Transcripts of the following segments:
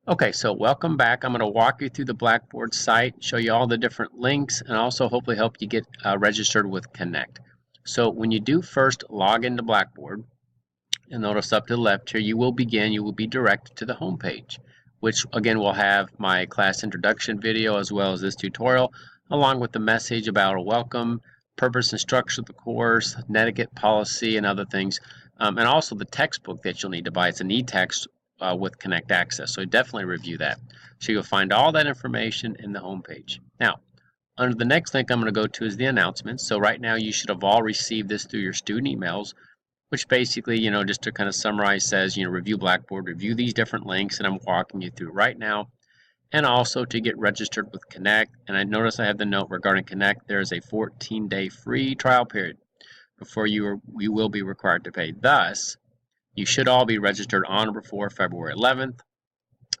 Okay, so welcome back. I'm going to walk you through the Blackboard site, show you all the different links, and also hopefully help you get registered with Connect. So when you do first log into Blackboard, you'll notice up to the left here, you will be directed to the home page, which again will have my class introduction video as well as this tutorial, along with the message about a welcome, purpose and structure of the course, etiquette policy, and other things, and also the textbook that you'll need to buy. It's an e-text with Connect Access, so definitely review that. So you'll find all that information in the home page. Now, under the next link I'm going to go to is the announcements. So right now you should have all received this through your student emails, which basically, just to kind of summarize, says, review Blackboard, review these different links, and I'm walking you through right now. And also to get registered with Connect. And I notice I have the note regarding Connect. There is a 14-day free trial period before you will be required to pay. Thus, you should all be registered on or before February 11th.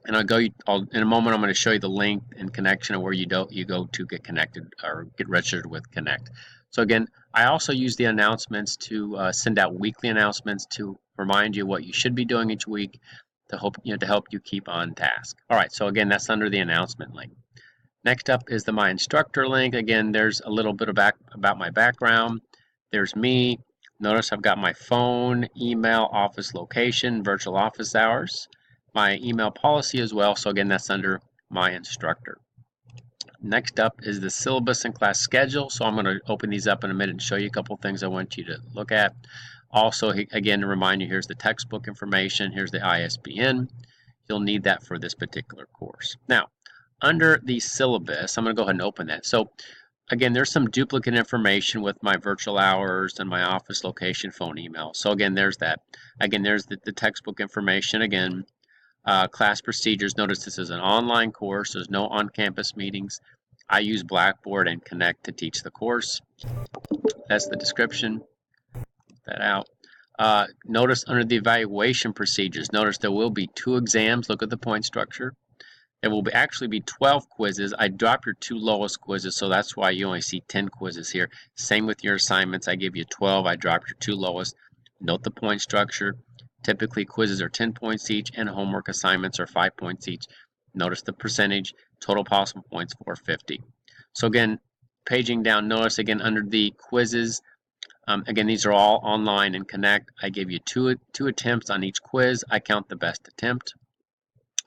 And in a moment, I'm going to show you the link and connection of where you go to get connected or get registered with Connect. So again, I also use the announcements to send out weekly announcements to remind you what you should be doing each week to help you keep on task. All right, so again, that's under the announcement link. Next up is the My Instructor link. Again, there's a little bit about my background. There's me. Notice I've got my phone, email, office location, virtual office hours, my email policy as well. So again, that's under My Instructor. Next up is the syllabus and class schedule. So I'm going to open these up in a minute and show you a couple things I want you to look at. Also, again, to remind you, here's the textbook information. Here's the ISBN. You'll need that for this particular course. Now, under the syllabus, I'm going to go ahead and open that. So again, there's some duplicate information with my virtual hours and my office location, phone, email. So again, there's that. Again, there's the textbook information. Again, class procedures. Notice this is an online course. There's no on-campus meetings. I use Blackboard and Connect to teach the course. That's the description. Put that out. Notice under the evaluation procedures, notice there will be 2 exams. Look at the point structure. There will actually be 12 quizzes. I dropped your 2 lowest quizzes, so that's why you only see 10 quizzes here. Same with your assignments. I give you 12. I dropped your 2 lowest. Note the point structure. Typically, quizzes are 10 points each, and homework assignments are 5 points each. Notice the percentage. Total possible points 450. So again, paging down, notice again under the quizzes, again, these are all online and Connect. I give you two attempts on each quiz. I count the best attempt.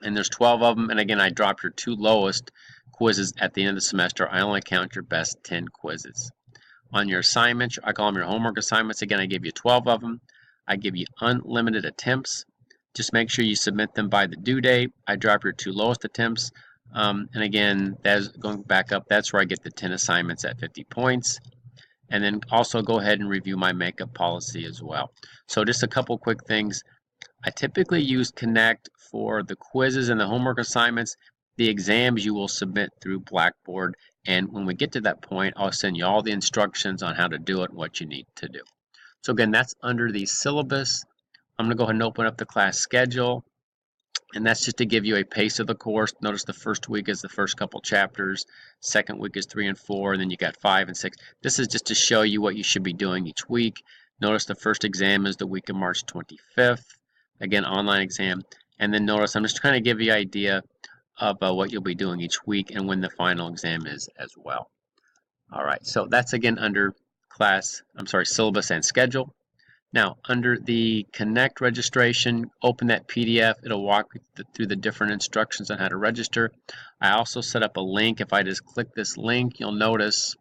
And there's 12 of them. And again, I drop your 2 lowest quizzes at the end of the semester. I only count your best 10 quizzes. On your assignments, I call them your homework assignments. Again, I give you 12 of them. I give you unlimited attempts. Just make sure you submit them by the due date. I drop your 2 lowest attempts. And again, that's going back up. That's where I get the 10 assignments at 50 points. And then also go ahead and review my makeup policy as well. So just a couple quick things. I typically use Connect for the quizzes and the homework assignments. The exams you will submit through Blackboard. And when we get to that point, I'll send you all the instructions on how to do it and what you need to do. So again, that's under the syllabus. I'm going to go ahead and open up the class schedule. And that's just to give you a pace of the course. Notice the first week is the first couple chapters. Second week is 3 and 4. And then you got 5 and 6. This is just to show you what you should be doing each week. Notice the first exam is the week of March 25th. Again, online exam. And then notice I'm just trying to give you an idea of what you'll be doing each week and when the final exam is as well. All right, so that's again under syllabus and schedule. Now, under the Connect registration, open that PDF. It'll walk through the different instructions on how to register. I also set up a link. If I just click this link, you'll notice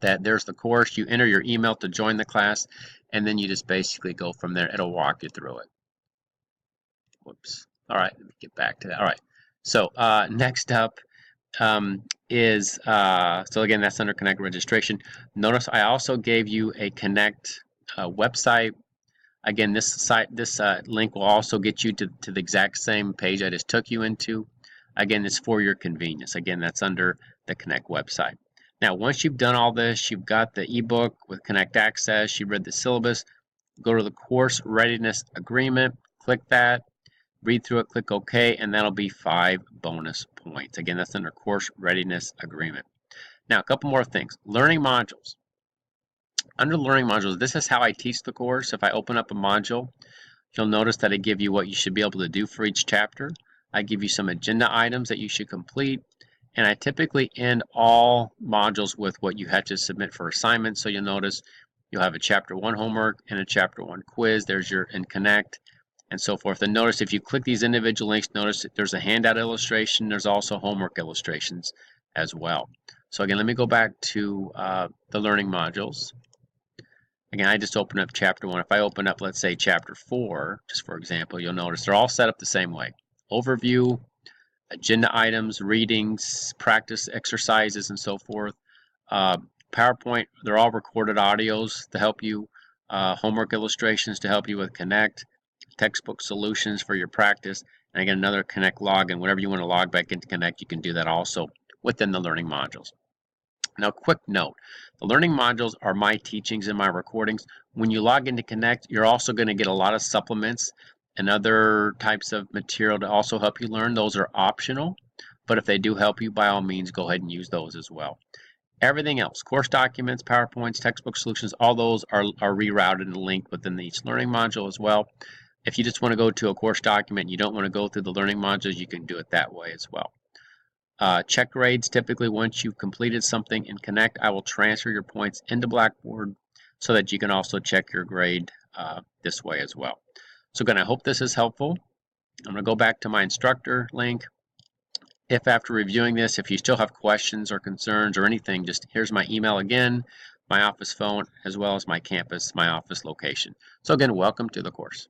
that there's the course. You enter your email to join the class, and then you just basically go from there. It'll walk you through it. Whoops. All right, let me get back to that. All right, so next up is, so again, that's under Connect registration. Notice I also gave you a Connect website. Again, this link will also get you to the exact same page I just took you into. Again, it's for your convenience. Again, that's under the Connect website. Now, once you've done all this, you've got the ebook with Connect Access, you read the syllabus, go to the course readiness agreement, click that, read through it, click OK, and that'll be 5 bonus points. Again, that's under course readiness agreement. Now, a couple more things. Learning modules. Under learning modules, this is how I teach the course. If I open up a module, You'll notice that I give you what you should be able to do for each chapter. I give you some agenda items that you should complete, and I typically end all modules with what you had to submit for assignments. So you'll notice you'll have a chapter 1 homework and a chapter 1 quiz. There's your and connect and so forth. And notice if you click these individual links, notice that there's a handout illustration. There's also homework illustrations as well. So again, let me go back to the learning modules. Again, I just open up chapter 1. If I open up, let's say, chapter 4, just for example, you'll notice they're all set up the same way. Overview, agenda items, readings, practice exercises, and so forth. PowerPoint, they're all recorded audios to help you, homework illustrations to help you with Connect, textbook solutions for your practice, and again, another Connect login. Whenever you want to log back into Connect, you can do that also within the learning modules. Now, quick note, the learning modules are my teachings and my recordings. When you log into Connect, you're also going to get a lot of supplements and other types of material to also help you learn. Those are optional, but if they do help you, by all means, go ahead and use those as well. Everything else, course documents, PowerPoints, textbook solutions, all those are rerouted and linked within each learning module as well. If you just want to go to a course document and you don't want to go through the learning modules, you can do it that way as well. Check grades, typically once you've completed something in Connect, I will transfer your points into Blackboard so that you can also check your grade this way as well. So again, I hope this is helpful. I'm going to go back to my instructor link. If after reviewing this, if you still have questions or concerns or anything, just here's my email again, my office phone, as well as my campus, my office location. So again, welcome to the course.